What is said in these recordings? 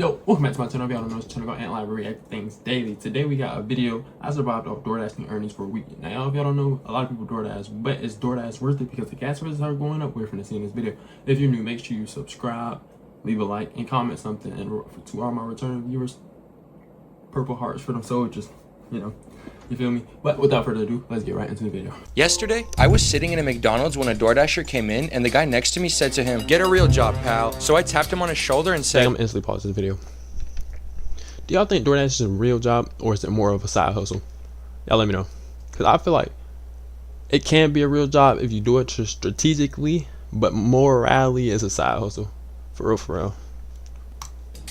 Yo, welcome back to my channel. If y'all don't know, this channel called Ant Live React Things Daily. Today we got a video. I survived off DoorDash earnings for a week. Now, if y'all don't know, a lot of people DoorDash, but is DoorDash worth it because the gas prices are going up? We're finna see in this video. If you're new, make sure you subscribe, leave a like, and comment something. And to all my return viewers, purple hearts for them soldiers. You know, you feel me? But without further ado, let's get right into the video. Yesterday, I was sitting in a McDonald's when a DoorDasher came in, and the guy next to me said to him, "Get a real job, pal." So I tapped him on his shoulder and said, I'm instantly pause this video. Do y'all think DoorDash is a real job or is it more of a side hustle? Y'all let me know. Because I feel like it can be a real job if you do it strategically, but morally is a side hustle. For real, for real.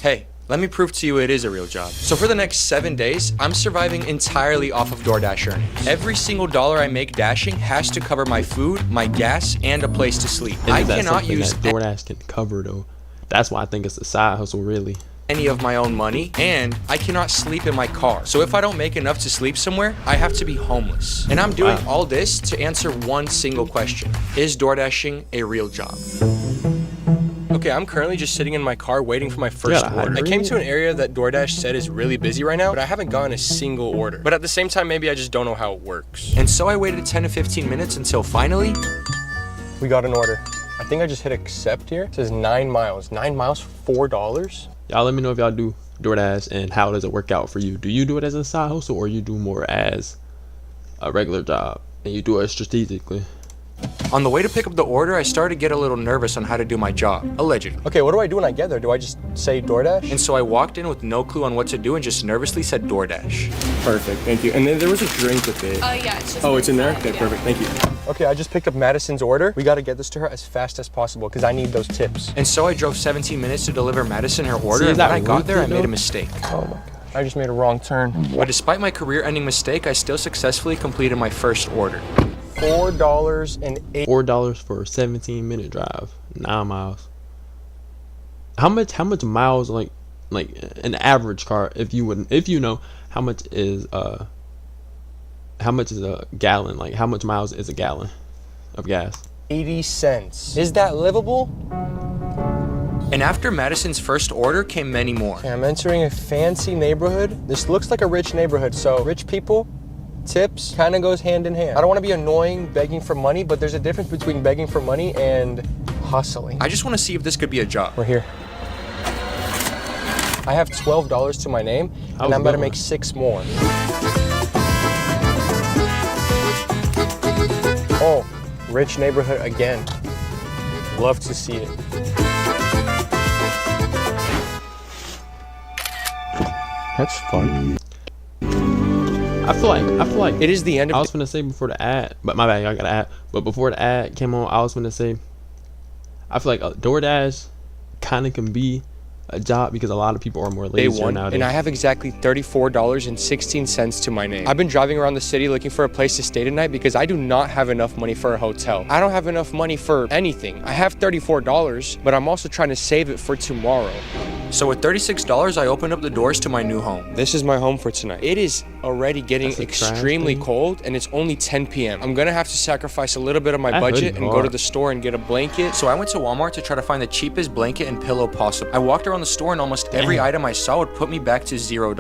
"Hey, let me prove to you it is a real job." So for the next 7 days, I'm surviving entirely off of DoorDash earnings. Every single dollar I make dashing has to cover my food, my gas, and a place to sleep. I cannot use that DoorDash can cover though. That's why I think it's a side hustle really. Any of my own money, and I cannot sleep in my car. So if I don't make enough to sleep somewhere, I have to be homeless. And I'm doing all this to answer one single question: is DoorDashing a real job? Okay, I'm currently just sitting in my car waiting for my first order. I came to an area that DoorDash said is really busy right now, but I haven't gotten a single order. But at the same time, maybe I just don't know how it works. And so I waited 10 to 15 minutes until finally, we got an order. I think I just hit accept here. It says 9 miles. 9 miles for $4? Y'all let me know if y'all do DoorDash and how does it work out for you. Do you do it as a side hustle or you do more as a regular job and you do it strategically? On the way to pick up the order, I started to get a little nervous on how to do my job, allegedly. Okay, what do I do when I get there? Do I just say DoorDash? And so I walked in with no clue on what to do and just nervously said DoorDash. Perfect, thank you. And then there was a drink with it. Yeah, it's just... Oh, it's in there? Okay, perfect, thank you. Okay, I just picked up Madison's order. We gotta get this to her as fast as possible because I need those tips. And so I drove 17 minutes to deliver Madison her order, and when I got there, I made a mistake. Oh my God. I just made a wrong turn. But despite my career-ending mistake, I still successfully completed my first order. $4.08. $4 for a 17-minute drive, 9 miles. How much miles like an average car, if you know how much is a gallon, like how much miles is a gallon of gas? 80 cents. Is that livable? And after Madison's first order came many more. Okay, I'm entering a fancy neighborhood. This looks like a rich neighborhood, so rich people, tips kind of goes hand in hand. I don't want to be annoying begging for money, but there's a difference between begging for money and hustling. I just want to see if this could be a job. We're here. I have $12 to my name, and I'm about to make 6 more. Oh, rich neighborhood again. Love to see it. That's fun. I feel like it is the end of I was gonna say before the ad, but my bad, y'all got an ad. But before the ad came on, I was gonna say I feel like a DoorDash kind of can be a job because a lot of people are more lazy nowadays. And I have exactly $34.16 to my name. I've been driving around the city looking for a place to stay tonight because I do not have enough money for a hotel. I don't have enough money for anything. I have $34, but I'm also trying to save it for tomorrow. So with $36, I opened up the doors to my new home. This is my home for tonight. It is already getting extremely cold, and it's only 10 p.m. I'm gonna have to sacrifice a little bit of my budget and go to the store and get a blanket. So I went to Walmart to try to find the cheapest blanket and pillow possible. I walked around the store and almost every item I saw would put me back to $0.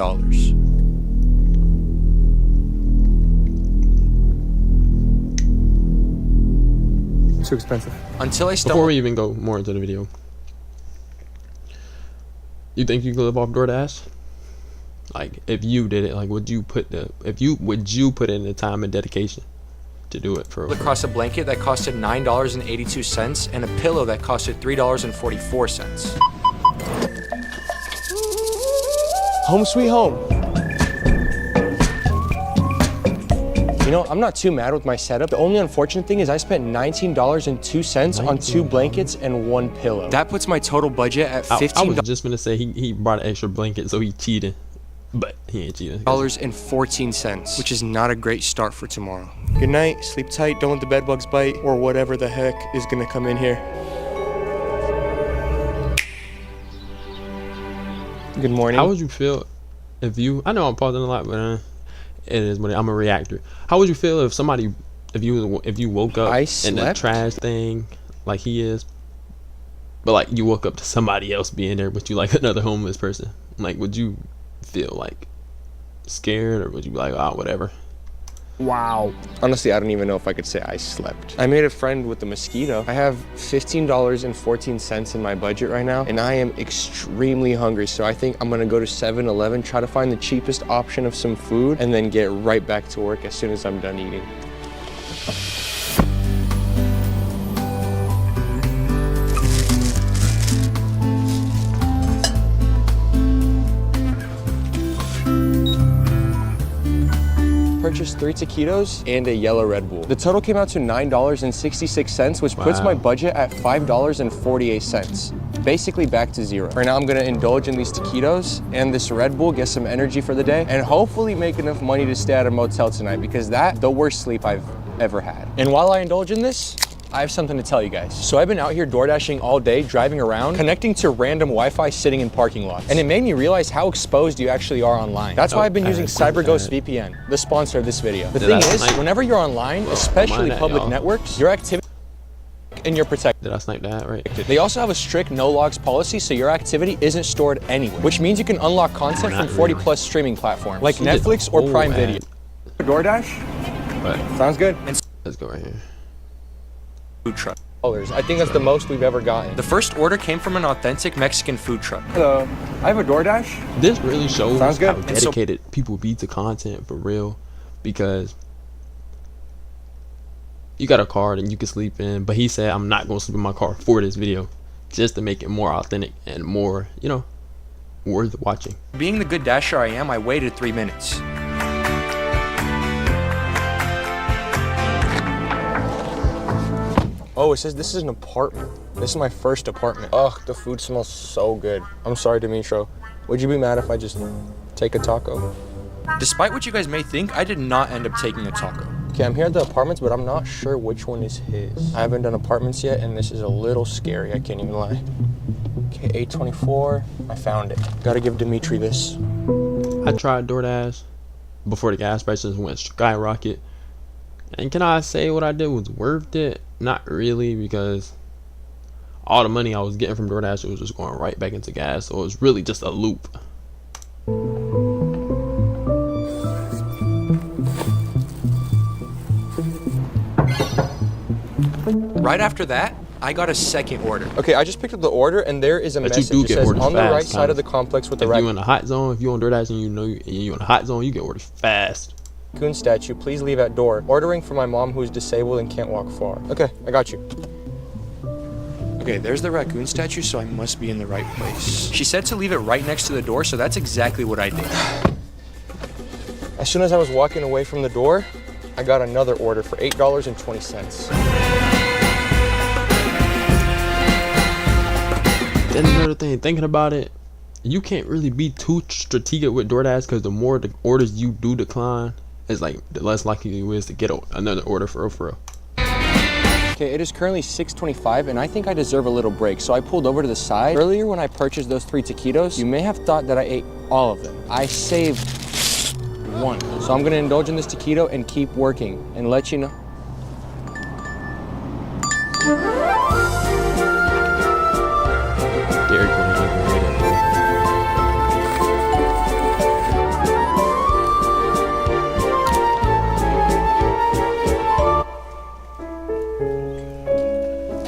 Too expensive. Until I stumbled. Before we even go more into the video, you think you could live off DoorDash? Like, if you did it, like, would you put in the time and dedication to do it for across a blanket that costed $9.82 and a pillow that costed $3.44. Home sweet home. You know, I'm not too mad with my setup. The only unfortunate thing is I spent $19.02 on 2 blankets and 1 pillow. That puts my total budget at $15. I was just gonna say he brought an extra blanket, so he cheated. But he ain't cheating. $14, which is not a great start for tomorrow. Good night, sleep tight, don't let the bed bugs bite, or whatever the heck is gonna come in here. Good morning. How would you feel if you, I know I'm pausing a lot, but it is what I'm a reactor. How would you feel if somebody, if you woke up in the trash thing like he is, but like you woke up to somebody else being there, but you like another homeless person, like would you feel like scared, or would you be like, oh, whatever? Wow. Honestly, I don't even know if I could say I slept. I made a friend with the mosquito. I have $15.14 in my budget right now, and I am extremely hungry. So I think I'm gonna go to 7-Eleven, try to find the cheapest option of some food, and then get right back to work as soon as I'm done eating. Purchased 3 taquitos and a yellow Red Bull. The total came out to $9.66, which puts my budget at $5.48. Basically back to zero. Right now I'm gonna indulge in these taquitos and this Red Bull, get some energy for the day, and hopefully make enough money to stay at a motel tonight, because that's the worst sleep I've ever had. And while I indulge in this, I have something to tell you guys. So I've been out here door dashing all day, driving around, connecting to random Wi-Fi sitting in parking lots. And it made me realize how exposed you actually are online. That's why I've been using CyberGhost VPN, the sponsor of this video. The thing is, whenever you're online, especially public networks, your activity and you're protected. Did I snipe that right? They also have a strict no logs policy, so your activity isn't stored anywhere, which means you can unlock content from 40+ streaming platforms like Netflix or Prime Video. DoorDash? Sounds good. Let's go right here. Food truck. I think that's the most we've ever gotten. The first order came from an authentic Mexican food truck. Hello, I have a DoorDash. This really shows Sounds good. how dedicated people be to content for real, because you got a car and you can sleep in, but he said I'm not gonna sleep in my car for this video, just to make it more authentic and more, you know, worth watching. Being the good dasher I am, I waited 3 minutes. Oh, it says this is an apartment. This is my first apartment. Ugh, the food smells so good. I'm sorry, Dimitro. Would you be mad if I just take a taco? Despite what you guys may think, I did not end up taking a taco. Okay, I'm here at the apartments, but I'm not sure which one is his. I haven't done apartments yet, and this is a little scary, I can't even lie. Okay, 824, I found it. Gotta give Dimitri this. I tried DoorDash before the gas prices went skyrocket, and can I say what I did was worth it? Not really, because all the money I was getting from DoorDash was just going right back into gas, so it was really just a loop. Right after that, I got a second order. Okay, I just picked up the order, and there is a message that says on the right side of the complex with the If you're in a hot zone, if you're on DoorDash and you know you're in a hot zone, you get orders fast. Raccoon statue, please leave at door. Ordering for my mom who is disabled and can't walk far. Okay, I got you. Okay, there's the raccoon statue, so I must be in the right place. She said to leave it right next to the door, so that's exactly what I did. As soon as I was walking away from the door, I got another order for $8.20. Then another thing, thinking about it, you can't really be too strategic with DoorDash, because the more the orders you do decline, it's like the less likely you is to get another order for real. Okay, it is currently 6:25, and I think I deserve a little break, so I pulled over to the side. Earlier when I purchased those 3 taquitos, you may have thought that I ate all of them. I saved one. So I'm gonna indulge in this taquito and keep working and let you know. Dairy Queen underrated.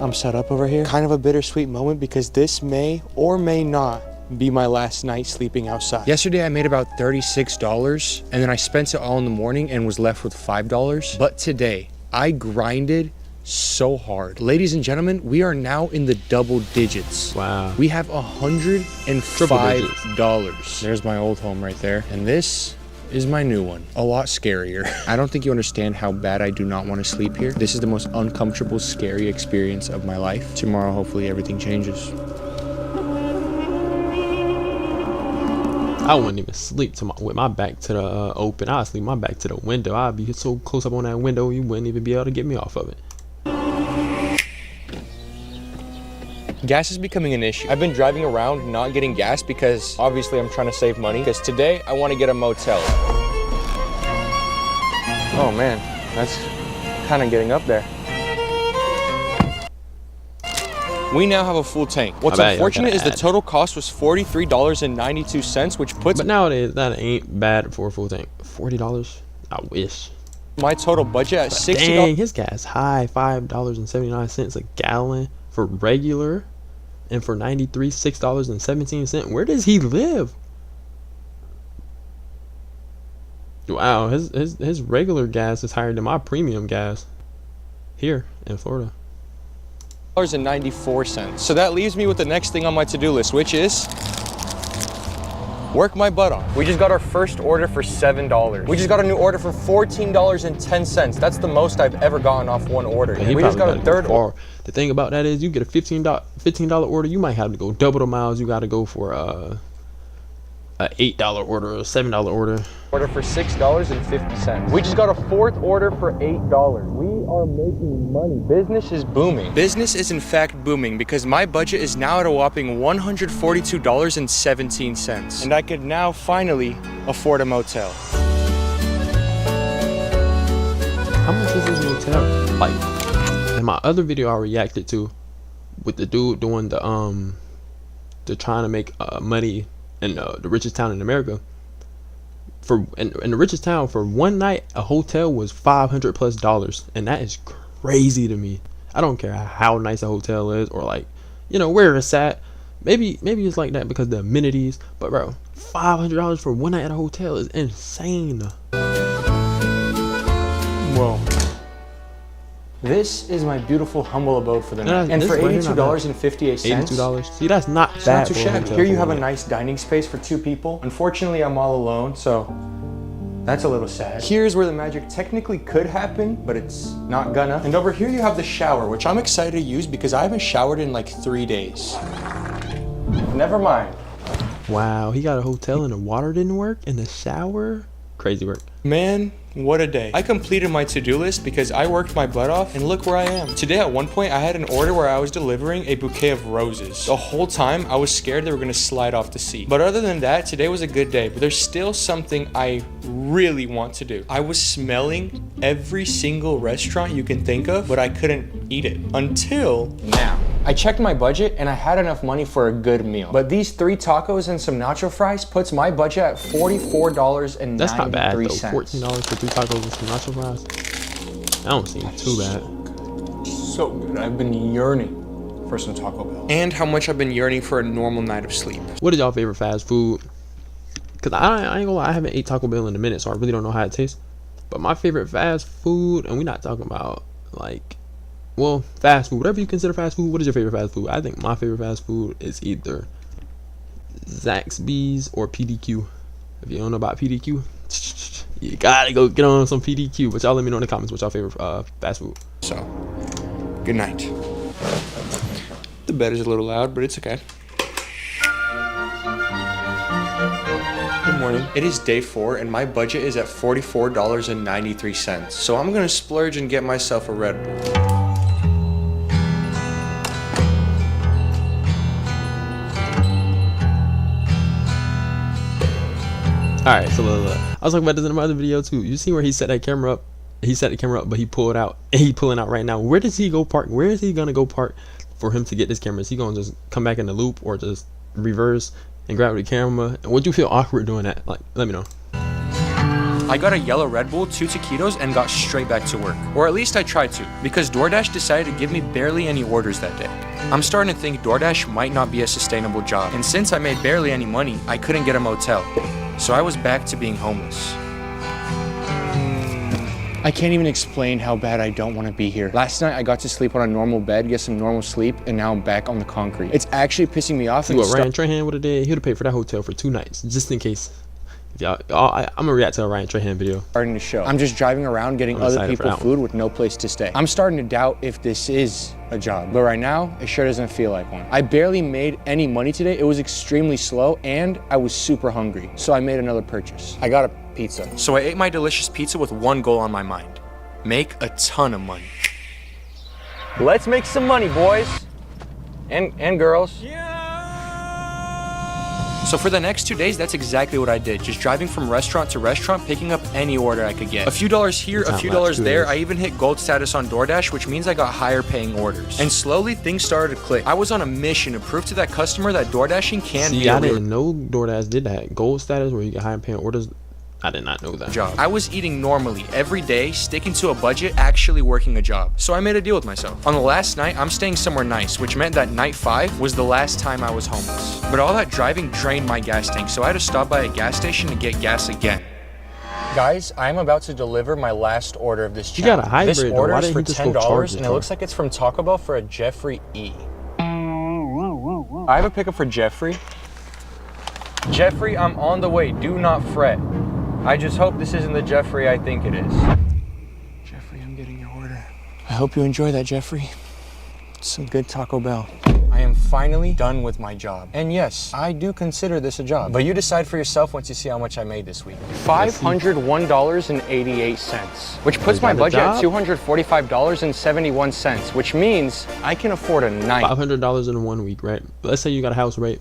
I'm set up over here. Kind of a bittersweet moment, because this may or may not be my last night sleeping outside. Yesterday I made about $36, and then I spent it all in the morning and was left with $5. But today I grinded so hard. Ladies and gentlemen, we are now in the double digits. Wow. We have $105. There's my old home right there. And this is my new one. A lot scarier. I don't think you understand how bad I do not want to sleep here. This is the most uncomfortable, scary experience of my life. Tomorrow, hopefully everything changes. I wouldn't even sleep with my back to the open. I'd sleep my back to the window. I'd be so close up on that window, you wouldn't even be able to get me off of it. Gas is becoming an issue. I've been driving around not getting gas because obviously I'm trying to save money, because today I want to get a motel. Oh man, that's kind of getting up there. we now have a full tank. What's I bet y'all unfortunate gotta is the add. total cost was $43.92, which puts But nowadays, that ain't bad for a full tank. $40? I wish. my total budget at $60. Dang, his gas high. $5.79 a gallon for regular. And for 93, $6.17. Where does he live? Wow, his regular gas is higher than my premium gas here in Florida. $94. So that leaves me with the next thing on my to-do list, which is work my butt off. We just got our first order for $7. We just got a new order for $14.10. That's the most I've ever gotten off one order. He We just got a probably third go far. The thing about that is, you get a $15 order, you might have to go double the miles. You got to go for a $8 order or a $7 order. order for $6.50. We just got a fourth order for $8. We are making money. Business is booming. Business is in fact booming because my budget is now at a whopping $142.17. And I could now finally afford a motel. How much is this motel? Like, in my other video I reacted to, with the dude doing the trying to make money in the richest town in America. In the richest town, for one night, a hotel was $500+, and that is crazy to me. I don't care how nice a hotel is, or like, you know, where it's at. Maybe it's like that because the amenities, but bro, $500 for one night at a hotel is insane. Whoa. This is my beautiful humble abode for the night. And this for right here not bad. $82.58. $82. See, that's not It's bad. not too for a shabby. hotel Here you for have a one night. nice dining space for 2 people. Unfortunately, I'm all alone, so that's a little sad. Here's where the magic technically could happen, but it's not gonna. And over here you have the shower, which I'm excited to use because I haven't showered in like 3 days. Never mind. Wow, he got a hotel and the water didn't work in the shower. Crazy work. Man, what a day. I completed my to-do list because I worked my butt off, and look where I am. Today at one point I had an order where I was delivering a bouquet of roses. The whole time I was scared they were gonna slide off the seat. But other than that, today was a good day, but there's still something I really want to do. I was smelling every single restaurant you can think of, but I couldn't eat it until now. I checked my budget and I had enough money for a good meal. But these 3 tacos and some nacho fries puts my budget at $44.93. That's not bad though. $14 for 3 tacos and some nacho fries. That don't seem too bad. So good. I've been yearning for some Taco Bell. And how much I've been yearning for a normal night of sleep. What is y'all favorite fast food? Cause I ain't gonna lie, I haven't ate Taco Bell in a minute, so I really don't know how it tastes. But my favorite fast food, and we're not talking about like, well, fast food, whatever you consider fast food. What is your favorite fast food? I think my favorite fast food is either Zaxby's or PDQ. If you don't know about PDQ, you gotta go get on some PDQ. But y'all let me know in the comments what's your favorite fast food. So, good night. The bed is a little loud, but it's okay. Good morning. It is day 4 and my budget is at $44.93. So I'm gonna splurge and get myself a Red Bull. Alright, so look. I was talking about this in my other video too. You see where he set that camera up? He set the camera up, but he pulled out. And he pulling out right now. Where does he go park? Where is he gonna go park for him to get this camera? Is he gonna just come back in the loop or just reverse and grab the camera? And would you feel awkward doing that? Like, let me know. I got a yellow Red Bull, 2 taquitos, and got straight back to work. Or at least I tried to, because DoorDash decided to give me barely any orders that day. I'm starting to think DoorDash might not be a sustainable job. And since I made barely any money, I couldn't get a motel. So I was back to being homeless. I can't even explain how bad I don't want to be here. Last night I got to sleep on a normal bed, get some normal sleep, and now I'm back on the concrete. It's actually pissing me off. See what Ryan Trahan would have did? He would have paid for that hotel for 2 nights, just in case. If y'all, I'm gonna react to a Ryan Trahan video. Starting to show. I'm just driving around getting I'm other excited for people that food with no place to stay. I'm starting to doubt if this is a job, but right now it sure doesn't feel like one. I barely made any money today. It was extremely slow and I was super hungry, so I made another purchase. I got a pizza. So I ate my delicious pizza with one goal on my mind: make a ton of money. Let's make some money, boys and girls. Yeah. So for the next 2 days, that's exactly what I did. Just driving from restaurant to restaurant, picking up any order I could get. A few dollars here, a few dollars there. I even hit gold status on DoorDash, which means I got higher paying orders. And slowly things started to click. I was on a mission to prove to that customer that DoorDashing can be a I real didn't know DoorDash did that. Gold status where you get higher paying orders. I did not know that. job. I was eating normally every day, sticking to a budget, actually working a job. So I made a deal with myself. On the last night, I'm staying somewhere nice, which meant that night 5 was the last time I was homeless. But all that driving drained my gas tank, so I had to stop by a gas station to get gas again. Guys, I'm about to deliver my last order of this You got a hybrid, This though. order Why is didn't for you just go charge $10, it and it for? looks like it's from Taco Bell for a Jeffrey E. I have a pickup for Jeffrey. Jeffrey, I'm on the way. Do not fret. I just hope this isn't the Jeffrey I think it is. Jeffrey, I'm getting your order. I hope you enjoy that, Jeffrey. Some good Taco Bell. I am finally done with my job. And yes, I do consider this a job. But you decide for yourself once you see how much I made this week. $501.88, which puts my budget at $245.71, which means I can afford a night. $500 in 1 week, right? Let's say you got a house, right?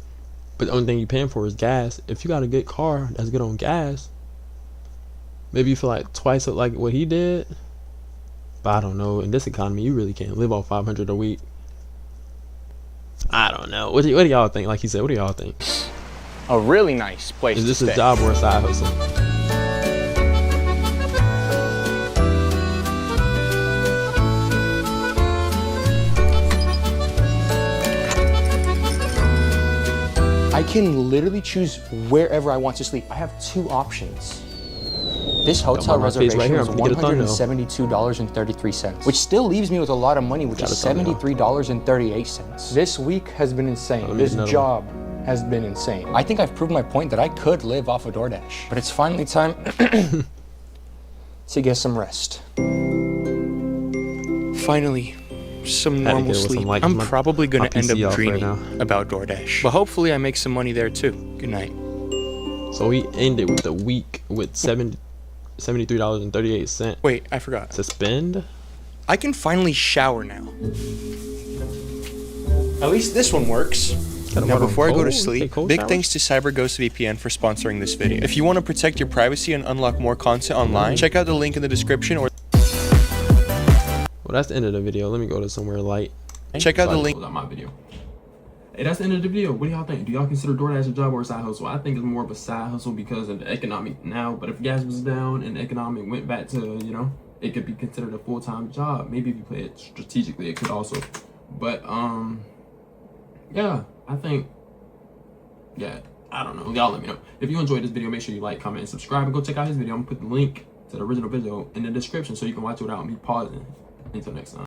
But the only thing you're paying for is gas. If you got a good car that's good on gas, maybe you feel like twice like what he did. But I don't know. In this economy, you really can't live off $500 a week. I don't know. What do y'all think? Like he said, what do y'all think? A really nice place Is this to stay. a job or a side hustle? I can literally choose wherever I want to sleep. I have 2 options. This hotel my face reservation right here. is I'm gonna get a thumbnail. $172.33, which still leaves me with a lot of money, which Got is a thumbnail. $73.38. This week has been insane. Let me This get another job has been insane. I think I've proved my point that I could live off of DoorDash, but it's finally time to get some rest. Finally, some Had to normal get it with some sleep. light. I'm My- probably my gonna end PC up off right dreaming now. about DoorDash, but hopefully I make some money there too. Good night. So we ended with the week with $73.38 Wait, I forgot. to spend. I can finally shower now. At least this one works. Gotta Now, work on before I go to cold, sleep, take cold big showers? thanks to CyberGhost VPN for sponsoring this video. If you want to protect your privacy and unlock more content online, check out the link in the description or Well, that's the end of the video. Let me go to somewhere light. check out the Sorry, link. close out my video. Hey, that's the end of the video. What do y'all think? Do y'all consider DoorDash a job or a side hustle? I think it's more of a side hustle because of the economic now. But if gas was down and the economic went back to, you know, it could be considered a full-time job. Maybe if you play it strategically, it could also. But yeah, I think, yeah, I don't know. Y'all let me know. If you enjoyed this video, make sure you like, comment, and subscribe, and go check out his video. I'm gonna put the link to the original video in the description so you can watch it without me pausing. Until next time.